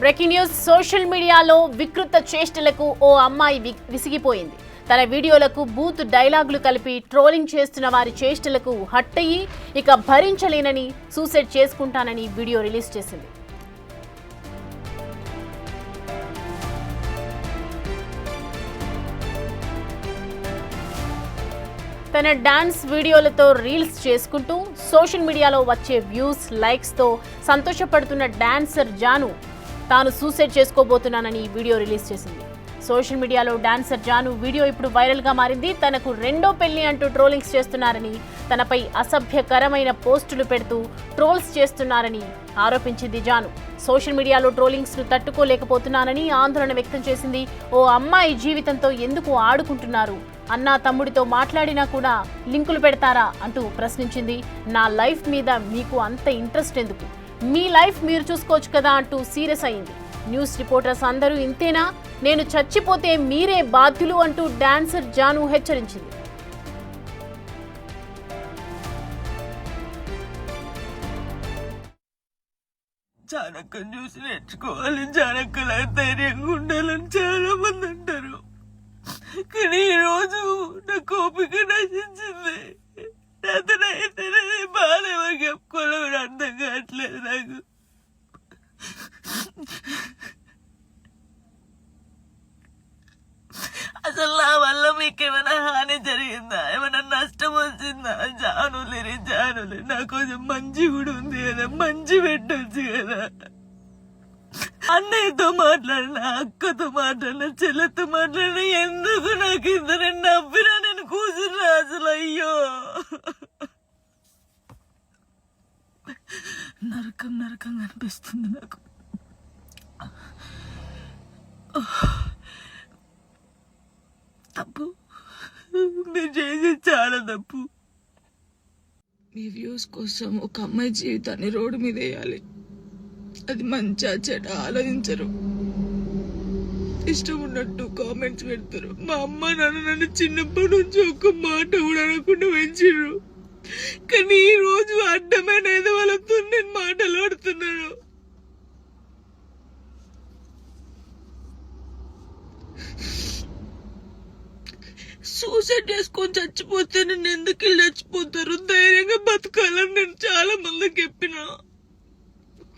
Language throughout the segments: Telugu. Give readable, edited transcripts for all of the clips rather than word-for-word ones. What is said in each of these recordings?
Breaking news. సోషల్ మీడియాలో వికృత చేష్టలకు ఓ అమ్మాయి విసిగిపోయింది. తన వీడియోలకు బూత్ డైలాగులు కలిపి ట్రోలింగ్ చేస్తున్న వారి చేష్టలకు హట్టయి ఇక భరించలేనని సూసైడ్ చేసుకుంటానని వీడియో రిలీజ్ చేసింది. తన డాన్స్ వీడియోలతో రీల్స్ చేసుకుంటూ సోషల్ మీడియాలో వచ్చే వ్యూస్, లైక్స్తో సంతోషపడుతున్న డాన్సర్ జాను తాను సూసైడ్ చేసుకోబోతున్నానని వీడియో రిలీజ్ చేసింది. సోషల్ మీడియాలో డాన్సర్ జాను వీడియో ఇప్పుడు వైరల్గా మారింది. తనకు రెండో పెళ్లి అంటూ ట్రోలింగ్స్ చేస్తున్నారని, తనపై అసభ్యకరమైన పోస్టులు పెడుతూ ట్రోల్స్ చేస్తున్నారని ఆరోపించింది జాను. సోషల్ మీడియాలో ట్రోలింగ్స్ను తట్టుకోలేకపోతున్నానని ఆందోళన వ్యక్తం చేసింది. ఓ అమ్మాయి జీవితంతో ఎందుకు ఆడుకుంటున్నారు, అన్నా తమ్ముడితో మాట్లాడినా కూడా లింకులు పెడతారా అంటూ ప్రశ్నించింది. నా లైఫ్ మీద మీకు అంత ఇంట్రెస్ట్ ఎందుకు, మీ లైఫ్ మీరు చూసుకోవచ్చు కదా అంటూ సీరియస్ అయింది. న్యూస్ రిపోర్టర్స్ అందరూ ఇంతేనా, నేను చచ్చిపోతే మీరే బాధ్యులు అంటూ డాన్సర్ జాను హెచ్చరించింది. జానక్కని చూసి నేర్చుకోవాలి, జానక్కలా ధైర్యంగా ఉండాలని చాలా మంది అంటారు. కానీ ఈరోజు నా కోపిక నశించింది. అతనైతే బాధ ఎవరికి చెప్పుకోవాలో కూడా అర్థం కావట్లేదు నాకు. అసలు నా వల్ల మీకు ఏమైనా హాని జరిగిందా, ఏమైనా నష్టం వచ్చిందా? జానులేరి నా కొంచెం మంచి కూడా ఉంది కదా, మంచి పెట్టొచ్చు కదా. అన్నయ్యతో మాట్లాడినా, అక్కతో మాట్లాడినా, చెల్లెతో మాట్లాడినా, ఎందుకు నాకు ఇద్దరు నవ్వినా నేను కూర్చున్నా అసలు. అయ్యో నరకంగా అనిపిస్తుంది నాకు. తప్పు, మీరు చేసేది చాలా తప్పు. మీ వ్యూస్ కోసం ఒక అమ్మాయి జీవితాన్ని రోడ్డు మీద వేయాలి. అది మంచిగా చెడ్డ ఆలోచించరు, ఇష్టం ఉన్నట్టు కామెంట్స్ పెడతారు. మా అమ్మ నాన్న నన్ను చిన్నప్పటి నుంచి ఒక్క మాట కూడా అనకుండా పెంచారు. కానీ ఈ రోజు అడ్డమైన ఏదో వాళ్ళతో నేను మాటలు ఆడుతున్నాను. సూసైడ్ చేసుకొని చచ్చిపోతే నేను ఎందుకు వెళ్ళి చచ్చిపోతారు, ధైర్యంగా బతకాలని నేను చాలా మందికి చెప్పినా.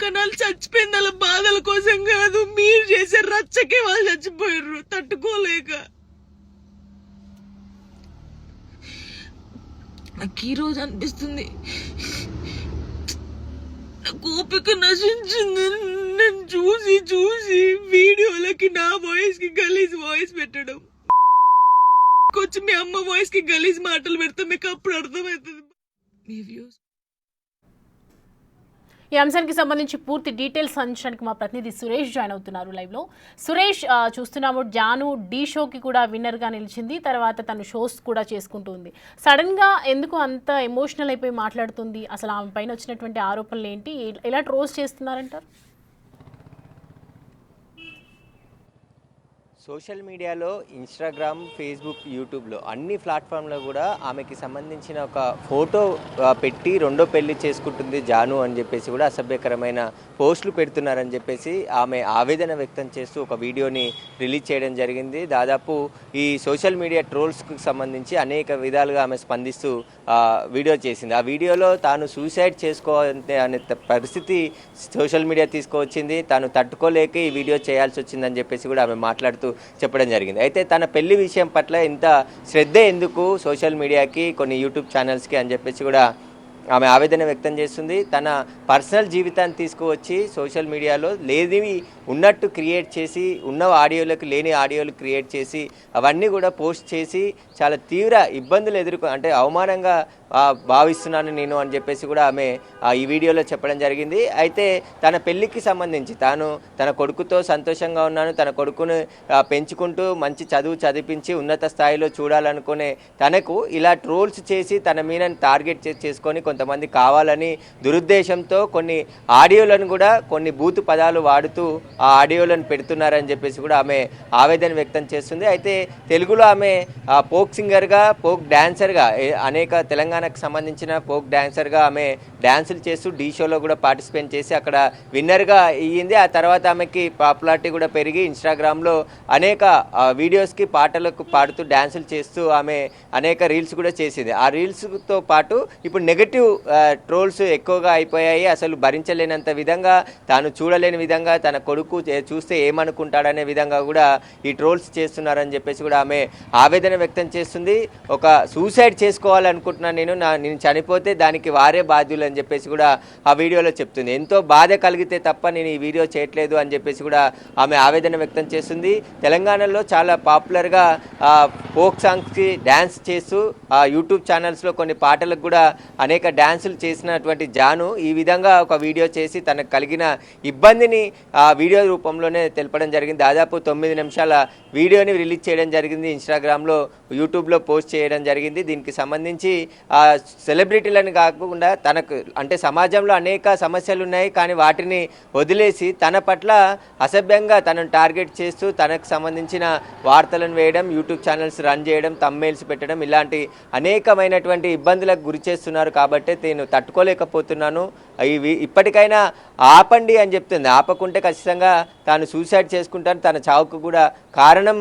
కానీ వాళ్ళు చచ్చిపోయింది వాళ్ళ బాధల కోసం కాదు, మీరు చేసే రచ్చకే వాళ్ళు చచ్చిపోయారు తట్టుకోలేక. నాకు ఈరోజు అనిపిస్తుంది ఓపిక నశించింది. నేను చూసి వీడియోలకి నా వాయిస్ కి గలీజ్ వాయిస్ పెట్టడం, కొంచెం మీ అమ్మ వాయిస్ కి గలీజ్ మాటలు పెడితే మీకు అప్పుడు అర్థమవుతుంది మీ వ్యూస్. ఈ అంశానికి సంబంధించి పూర్తి డీటెయిల్స్ అందించడానికి మా ప్రతినిధి సురేష్ జాయిన్ అవుతున్నారు లైవ్లో. సురేష్, చూస్తున్నాము జాను ఢీ షోకి కూడా విన్నర్గా నిలిచింది, తర్వాత తను షోస్ కూడా చేసుకుంటుంది. సడన్గా ఎందుకు అంత ఎమోషనల్ అయిపోయి మాట్లాడుతుంది, అసలు ఆమె పైన వచ్చినటువంటి ఆరోపణలు ఏంటి, ఎలా ట్రోల్స్ చేస్తున్నారంటారు? సోషల్ మీడియాలో ఇన్స్టాగ్రామ్, ఫేస్బుక్, యూట్యూబ్లో అన్ని ప్లాట్ఫామ్లో కూడా ఆమెకి సంబంధించిన ఒక ఫోటో పెట్టి రెండో పెళ్లి చేసుకుంటుంది జాను అని చెప్పేసి కూడా అసభ్యకరమైన పోస్టులు పెడుతున్నారని చెప్పేసి ఆమె ఆవేదన వ్యక్తం చేస్తూ ఒక వీడియోని రిలీజ్ చేయడం జరిగింది. దాదాపు ఈ సోషల్ మీడియా ట్రోల్స్కి సంబంధించి అనేక విధాలుగా ఆమె స్పందిస్తూ వీడియో చేసింది. ఆ వీడియోలో తాను సూసైడ్ చేసుకోవాలనే అనే పరిస్థితి సోషల్ మీడియా తీసుకువచ్చింది, తాను తట్టుకోలేక ఈ వీడియో చేయాల్సి వచ్చిందని చెప్పేసి కూడా ఆమె మాట్లాడుతూ చెప్పడం జరిగింది. అయితే తన పెళ్లి విషయం పట్ల ఇంత శ్రద్ధ ఎందుకు సోషల్ మీడియాకి, కొన్ని యూట్యూబ్ ఛానల్స్కి అని చెప్పేసి కూడా ఆమె ఆవేదన వ్యక్తం చేస్తుంది. తన పర్సనల్ జీవితాన్ని తీసుకువచ్చి సోషల్ మీడియాలో లేనివి ఉన్నట్టు క్రియేట్ చేసి, ఉన్న ఆడియోలకు లేని ఆడియోలు క్రియేట్ చేసి అవన్నీ కూడా పోస్ట్ చేసి చాలా తీవ్ర ఇబ్బందులు అంటే అవమానంగా భావిస్తున్నాను నేను అని చెప్పేసి కూడా ఆమె ఈ వీడియోలో చెప్పడం జరిగింది. అయితే తన పెళ్లికి సంబంధించి తాను తన కొడుకుతో సంతోషంగా ఉన్నాను, తన కొడుకును పెంచుకుంటూ మంచి చదువు చదివించి ఉన్నత స్థాయిలో చూడాలనుకునే తనకు ఇలా ట్రోల్స్ చేసి తన మీద టార్గెట్ చేసుకొని కొంతమంది కావాలని దురుద్దేశంతో కొన్ని ఆడియోలను కూడా కొన్ని బూతు పదాలు వాడుతూ ఆ ఆడియోలను పెడుతున్నారని చెప్పేసి కూడా ఆమె ఆవేదన వ్యక్తం చేస్తుంది. అయితే తెలుగులో ఆమె ఫోక్ సింగర్గా, ఫోక్ డాన్సర్గా అనేక తెలంగాణ తెలంగాణకు సంబంధించిన ఫోక్ డాన్సర్గా ఆమె డాన్సులు చేస్తూ డీ షోలో కూడా పార్టిసిపేట్ చేసి అక్కడ విన్నర్గా అయ్యింది. ఆ తర్వాత ఆమెకి పాపులారిటీ కూడా పెరిగి ఇన్స్టాగ్రామ్లో అనేక వీడియోస్కి పాటలకు పాడుతూ డాన్సులు చేస్తూ ఆమె అనేక రీల్స్ కూడా చేసింది. ఆ రీల్స్తో పాటు ఇప్పుడు నెగటివ్ ట్రోల్స్ ఎక్కువగా అయిపోయాయి. అసలు భరించలేనంత విధంగా, తాను చూడలేని విధంగా, తన కొడుకు చూస్తే ఏమనుకుంటాడనే విధంగా కూడా ఈ ట్రోల్స్ చేస్తున్నారని చెప్పేసి కూడా ఆమె ఆవేదన వ్యక్తం చేస్తుంది. ఒక సూసైడ్ చేసుకోవాలనుకుంటున్నాను నేను చనిపోతే దానికి వారే బాధ్యులు అని చెప్పేసి కూడా ఆ వీడియోలో చెప్తుంది. ఎంతో బాధ కలిగితే తప్ప నేను ఈ వీడియో చేయట్లేదు అని చెప్పేసి కూడా ఆమె ఆవేదన వ్యక్తం చేస్తుంది. తెలంగాణలో చాలా పాపులర్గా ఫోక్ సాంగ్స్కి డ్యాన్స్ చేస్తూ యూట్యూబ్ ఛానల్స్లో కొన్ని పాటలకు కూడా అనేక డ్యాన్సులు చేసినటువంటి జాను ఈ విధంగా ఒక వీడియో చేసి తనకు కలిగిన ఇబ్బందిని ఆ వీడియో రూపంలోనే తెలపడం జరిగింది. దాదాపు 9 నిమిషాల వీడియోని రిలీజ్ చేయడం జరిగింది. ఇన్స్టాగ్రామ్లో, యూట్యూబ్లో పోస్ట్ చేయడం జరిగింది. దీనికి సంబంధించి సెలబ్రిటీలను కాకుండా తనకు అంటే సమాజంలో అనేక సమస్యలు ఉన్నాయి, కానీ వాటిని వదిలేసి తన పట్ల అసభ్యంగా తనను టార్గెట్ చేస్తూ తనకు సంబంధించిన వార్తలను వేయడం, యూట్యూబ్ ఛానల్స్ రన్ చేయడం, థంబ్నెయిల్స్ పెట్టడం, ఇలాంటి అనేకమైనటువంటి ఇబ్బందులకు గురి చేస్తున్నారు. కాబట్టి నేను తట్టుకోలేకపోతున్నాను, ఇవి ఇప్పటికైనా ఆపండి అని చెప్తుంది. ఆపకుంటే ఖచ్చితంగా తాను సూసైడ్ చేసుకుంటాను, తన చావుకు కూడా కారణం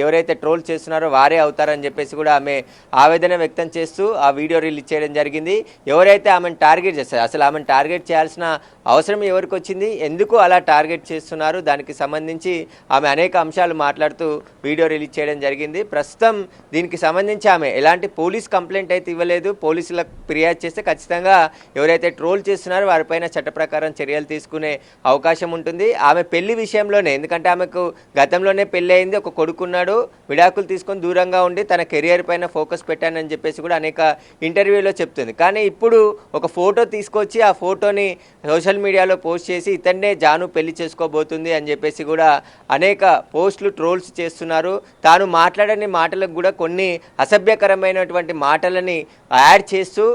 ఎవరైతే ట్రోల్ చేస్తున్నారో వారే అవుతారని చెప్పేసి కూడా ఆమె ఆవేదన వ్యక్తం చేస్తూ ఆ వీడియో రిలీజ్ చేయడం జరిగింది. ఎవరైతే ఆమెను టార్గెట్ చేస్తారు, అసలు ఆమెను టార్గెట్ చేయాల్సిన అవసరం ఎవరికి వచ్చింది, ఎందుకు అలా టార్గెట్ చేస్తున్నారు, దానికి సంబంధించి ఆమె అనేక అంశాలు మాట్లాడుతూ వీడియో రిలీజ్ చేయడం జరిగింది. ప్రస్తుతం దీనికి సంబంధించి ఆమె ఎలాంటి పోలీస్ కంప్లైంట్ అయితే ఇవ్వలేదు. పోలీసులకు ఫిర్యాదు చేస్తే ఖచ్చితంగా ఎవరైతే ట్రోల్ చేస్తున్నారో వారిపైన చట్ట ప్రకారం చర్యలు తీసుకునే అవకాశం ఉంటుంది. ఆమె పెళ్లి విషయంలోనే, ఎందుకంటే ఆమెకు గతంలోనే పెళ్లి అయింది, ఒక కొడుకున్నాడు, విడాకులు తీసుకొని దూరంగా ఉండి తన కెరియర్ పైన ఫోకస్ పెట్టానని చెప్పేసి కూడా అనేక ఇంటర్వ్యూలో చెప్తుంది. కానీ ఇప్పుడు ఒక ఫోటో తీసుకొచ్చి ఆ ఫోటోని సోషల్ మీడియాలో పోస్ట్ చేసి ఇతన్నే జాను పెళ్లి చేసుకోబోతుంది అని చెప్పేసి కూడా అనేక పోస్టులు ట్రోల్స్ చేస్తున్నారు. తాను మాట్లాడని మాటలకు కూడా కొన్ని అసభ్యకరమైనటువంటి మాటలని యాడ్ చేస్తూ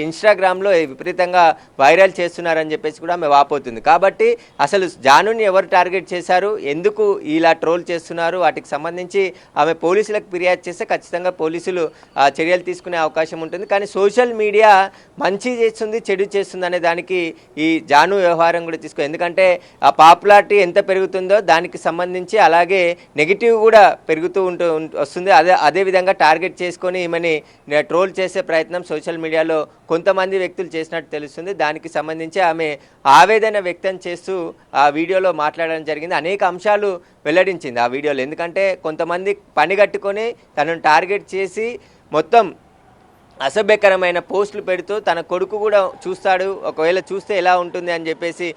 ఇన్స్టాగ్రామ్లో విపరీతంగా వైరల్ చేస్తున్నారని చెప్పేసి కూడా ఆమె వాపోతుంది. కాబట్టి అసలు జానుని ఎవరు టార్గెట్ చేశారు, ఎందుకు ఇలా ట్రోల్ చేస్తున్నారు, వాటికి సంబంధించి ఆమె పోలీసులకు ఫిర్యాదు చేస్తే ఖచ్చితంగా పోలీసులు చర్యలు తీసుకునే అవకాశం ఉంటుంది. కానీ సోషల్ మీడియా మంచి చేస్తుంది, చెడు చేస్తుంది అనే దానికి ఈ జాను వ్యవహారం కూడా తీసుకో, ఎందుకంటే ఆ పాపులారిటీ ఎంత పెరుగుతుందో దానికి సంబంధించి అలాగే నెగిటివ్ కూడా పెరుగుతూ వస్తుంది. అదే విధంగా టార్గెట్ చేసుకొని ఈమెని ట్రోల్ చేసే ప్రయత్నం సోషల్ మీడియాలో కొంతమంది వ్యక్తులు చేసినట్టు తెలుస్తుంది. దానికి సంబంధించి ఆమె ఆవేదన వ్యక్తం చేస్తూ ఆ వీడియోలో మాట్లాడడం జరిగింది. అనేక అంశాలు వెల్లడించింది ఆ వీడియోలో. ఎందుకంటే కొంతమంది పనిగట్టుకొని తనను టార్గెట్ చేసి మొత్తం అసభ్యకరమైన పోస్టులు పెడుతూ తన కొడుకు కూడా చూస్తాడు, ఒకవేళ చూస్తే ఎలా ఉంటుంది అని చెప్పేసి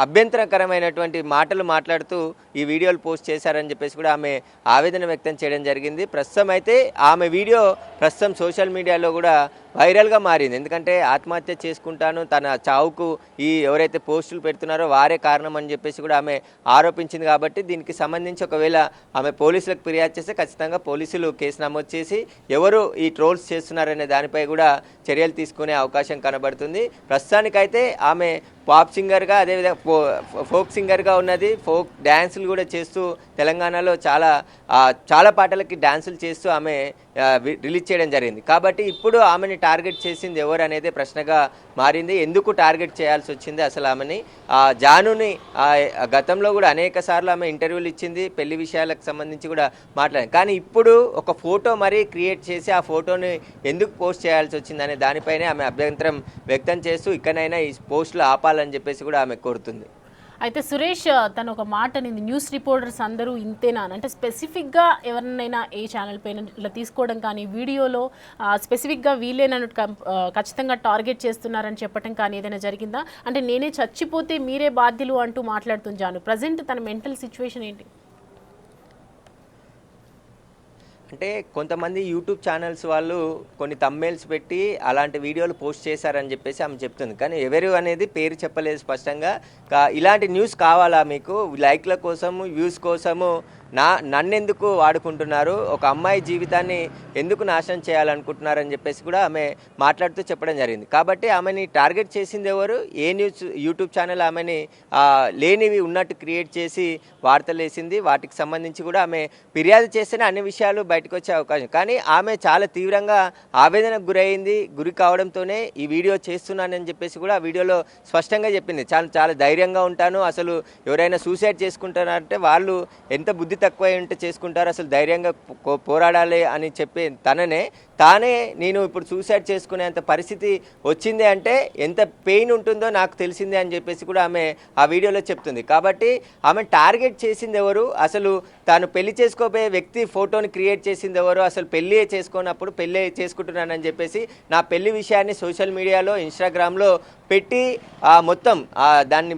అభ్యంతరకరమైనటువంటి మాటలు మాట్లాడుతూ ఈ వీడియోలు పోస్ట్ చేశారని చెప్పేసి కూడా ఆమె ఆవేదన వ్యక్తం చేయడం జరిగింది. ప్రస్తుతం అయితే ఆమె వీడియో ప్రస్తుతం సోషల్ మీడియాలో కూడా వైరల్గా మారింది. ఎందుకంటే ఆత్మహత్య చేసుకుంటాను, తన చావుకు ఈ ఎవరైతే పోస్టులు పెడుతున్నారో వారే కారణం అని చెప్పేసి కూడా ఆమె ఆరోపించింది. కాబట్టి దీనికి సంబంధించి ఒకవేళ ఆమె పోలీసులకు ఫిర్యాదు చేస్తే ఖచ్చితంగా పోలీసులు కేసు నమోదు చేసి ఎవరు ఈ ట్రోల్స్ చేస్తున్నారనే దానిపై కూడా చర్యలు తీసుకునే అవకాశం కనబడుతుంది. ప్రస్తుతానికైతే ఆమె పాప్ సింగర్గా, అదేవిధంగా ఫోక్ సింగర్గా ఉన్నది. ఫోక్ డ్యాన్సులు కూడా చేస్తూ తెలంగాణలో చాలా పాటలకి డ్యాన్సులు చేస్తూ ఆమె రిలీజ్ చేయడం జరిగింది. కాబట్టి ఇప్పుడు ఆమెని టార్గెట్ చేసింది ఎవరు అనేది ప్రశ్నగా మారింది. ఎందుకు టార్గెట్ చేయాల్సి వచ్చింది అసలు ఆమెని? జానుని గతంలో కూడా అనేక సార్లు ఆమె ఇంటర్వ్యూలు ఇచ్చింది, పెళ్లి విషయాలకు సంబంధించి కూడా మాట్లాడింది. కానీ ఇప్పుడు ఒక ఫోటో మరీ క్రియేట్ చేసి ఆ ఫోటోని ఎందుకు పోస్ట్ చేయాల్సి వచ్చింది అనే దానిపైనే ఆమె అభ్యంతరం వ్యక్తం చేస్తూ ఇక్కడైనా ఈ పోస్టులు ఆపాలని చెప్పేసి కూడా ఆమె కోరుతుంది. అయితే సురేష్ తను ఒక మాట అనేది, న్యూస్ రిపోర్టర్స్ అందరూ ఇంతేనా అంటే స్పెసిఫిక్గా ఎవరినైనా ఏ ఛానల్ పైన ఇలా తీసుకోవడం కానీ వీడియోలో స్పెసిఫిక్గా వీళ్ళేనట్టు ఖచ్చితంగా టార్గెట్ చేస్తున్నారని చెప్పడం కానీ ఏదైనా జరిగిందా? అంటే నేనే చచ్చిపోతే మీరే బాధ్యులు అంటూ మాట్లాడుతుంది జాను. ప్రజెంట్ తన మెంటల్ సిచ్యువేషన్ ఏంటి? అంటే కొంతమంది యూట్యూబ్ ఛానల్స్ వాళ్ళు కొన్ని థంబ్నెయిల్స్ పెట్టి అలాంటి వీడియోలు పోస్ట్ చేశారని చెప్పేసి ఆమె చెప్తుంది. కానీ ఎవరు అనేది పేరు చెప్పలేదు స్పష్టంగా. ఇలాంటి న్యూస్ కావాలా మీకు? లైక్ల కోసము, వ్యూస్ కోసము నన్నెందుకు వాడుకుంటున్నారు, ఒక అమ్మాయి జీవితాన్ని ఎందుకు నాశనం చేయాలనుకుంటున్నారని చెప్పేసి కూడా ఆమె మాట్లాడుతూ చెప్పడం జరిగింది. కాబట్టి ఆమెని టార్గెట్ చేసింది ఎవరు? ఏ న్యూస్ యూట్యూబ్ ఛానల్ ఆమెని లేనివి ఉన్నట్టు క్రియేట్ చేసి వార్తలు వేసింది. వాటికి సంబంధించి కూడా ఆమె ఫిర్యాదు చేస్తేనే అన్ని విషయాలు బయటకు వచ్చే అవకాశం. కానీ ఆమె చాలా తీవ్రంగా ఆవేదనకు గురి కావడంతోనే ఈ వీడియో చేస్తున్నానని చెప్పేసి కూడా ఆ వీడియోలో స్పష్టంగా చెప్పింది. చాలా ధైర్యంగా ఉంటాను, అసలు ఎవరైనా సూసైడ్ చేసుకుంటారంటే వాళ్ళు ఎంత బుద్ధి తక్కువ ఉంటే చేసుకుంటారు, అసలు ధైర్యంగా పోరాడాలి అని చెప్పి తానే నేను ఇప్పుడు సూసైడ్ చేసుకునేంత పరిస్థితి వచ్చింది అంటే ఎంత పెయిన్ ఉంటుందో నాకు తెలిసిందే అని చెప్పేసి కూడా ఆమె ఆ వీడియోలో చెప్తుంది. కాబట్టి ఆమె టార్గెట్ చేసింది ఎవరు, అసలు తాను పెళ్లి చేసుకోబోయే వ్యక్తి ఫోటోని క్రియేట్ చేసింది ఎవరు, అసలు పెళ్ళి చేసుకోనప్పుడు పెళ్ళి చేసుకుంటున్నానని చెప్పేసి నా పెళ్లి విషయాన్ని సోషల్ మీడియాలో ఇన్స్టాగ్రామ్లో పెట్టి మొత్తం దాన్ని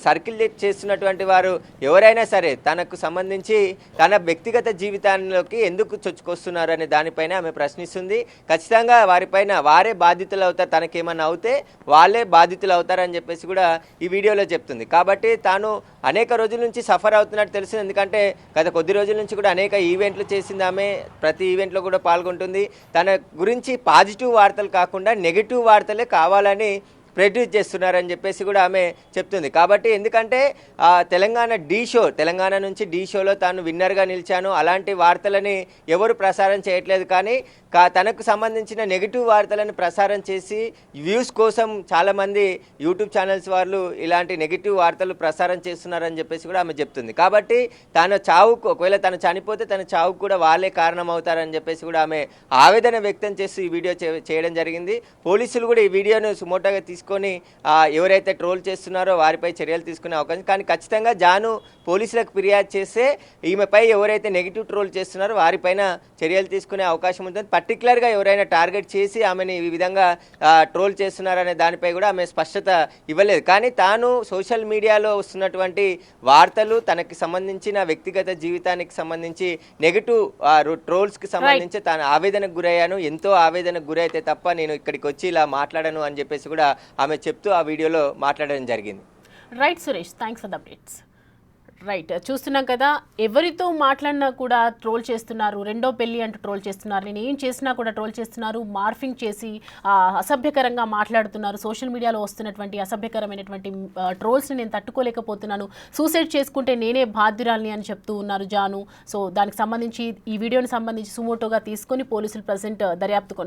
సర్కిల్ చేస్తున్నటువంటి వారు ఎవరైనా సరే తనకు సంబంధించి తన వ్యక్తిగత జీవితాల్లోకి ఎందుకు చొచ్చుకొస్తున్నారు అనే దానిపైన ఆమె ప్రశ్నిస్తుంది. ఖచ్చితంగా వారిపైన వారే బాధితులు అవుతారు, తనకేమన్నా అవుతే వాళ్ళే బాధితులు అవుతారని చెప్పేసి కూడా ఈ వీడియోలో చెప్తుంది. కాబట్టి తాను అనేక రోజుల నుంచి సఫర్ అవుతున్నట్టు తెలిసింది. ఎందుకంటే గత కొద్ది రోజుల నుంచి కూడా అనేక ఈవెంట్లు చేసింది ఆమె, ప్రతి ఈవెంట్లో కూడా పాల్గొంటుంది. తన గురించి పాజిటివ్ వార్తలు కాకుండా నెగిటివ్ వార్తలే కావాలని ప్రొడ్యూస్ చేస్తున్నారని చెప్పేసి కూడా ఆమె చెప్తుంది. కాబట్టి ఎందుకంటే తెలంగాణ నుంచి ఢీ షోలో తాను విన్నర్గా నిలిచాను, అలాంటి వార్తలని ఎవరు ప్రసారం చేయట్లేదు. కానీ తనకు సంబంధించిన నెగిటివ్ వార్తలను ప్రసారం చేసి వ్యూస్ కోసం చాలామంది యూట్యూబ్ ఛానల్స్ వాళ్ళు ఇలాంటి నెగిటివ్ వార్తలు ప్రసారం చేస్తున్నారని చెప్పేసి కూడా ఆమె చెప్తుంది. కాబట్టి ఒకవేళ తను చనిపోతే తన చావుకు కూడా వాళ్ళే కారణం అవుతారని చెప్పేసి కూడా ఆమె ఆవేదన వ్యక్తం చేస్తూ ఈ వీడియో చేయడం జరిగింది. పోలీసులు కూడా ఈ వీడియోను సుమోటోగా తీసుకొని ఎవరైతే ట్రోల్ చేస్తున్నారో వారిపై చర్యలు తీసుకునే అవకాశం. కానీ ఖచ్చితంగా జాను పోలీసులకు ఫిర్యాదు చేస్తే ఈమెపై ఎవరైతే నెగిటివ్ ట్రోల్ చేస్తున్నారో వారిపైన చర్యలు తీసుకునే అవకాశం ఉంటుంది. పర్టికులర్గా ఎవరైనా టార్గెట్ చేసి ఆమెని ఈ విధంగా ట్రోల్ చేస్తున్నారనే దానిపై కూడా ఆమె స్పష్టత ఇవ్వలేదు. కానీ తాను సోషల్ మీడియాలో వస్తున్నటువంటి వార్తలు, తనకి సంబంధించిన వ్యక్తిగత జీవితానికి సంబంధించి నెగిటివ్ ట్రోల్స్కి సంబంధించి తాను ఆవేదనకు గురయ్యాను, ఎంతో ఆవేదనకు గురైతే తప్ప నేను ఇక్కడికి వచ్చి ఇలా మాట్లాడను అని చెప్పేసి కూడా ఆమె చెప్తూ ఆ వీడియోలో మాట్లాడడం జరిగింది. Right Suresh, thanks for the updates. Right, చూస్తున్నాం కదా, ఎవరితో మాట్లాడినా కూడా ట్రోల్ చేస్తున్నారు, రెండో పెళ్ళి అంటూ ట్రోల్ చేస్తున్నారు, నేను ఏం చేసినా కూడా ట్రోల్ చేస్తున్నారు, మార్ఫింగ్ చేసి అసభ్యకరంగా మాట్లాడుతున్నారు. సోషల్ మీడియాలో వస్తున్నటువంటి అసభ్యకరమైనటువంటి ట్రోల్స్ని నేను తట్టుకోలేకపోతున్నాను, సూసైడ్ చేసుకుంటే నేనే బాధ్యురాలిని అని చెప్తూ ఉన్నారు జాను. సో దానికి సంబంధించి ఈ వీడియోని సంబంధించి సుమోటోగా తీసుకొని పోలీసులు ప్రజెంట్ దర్యాప్తు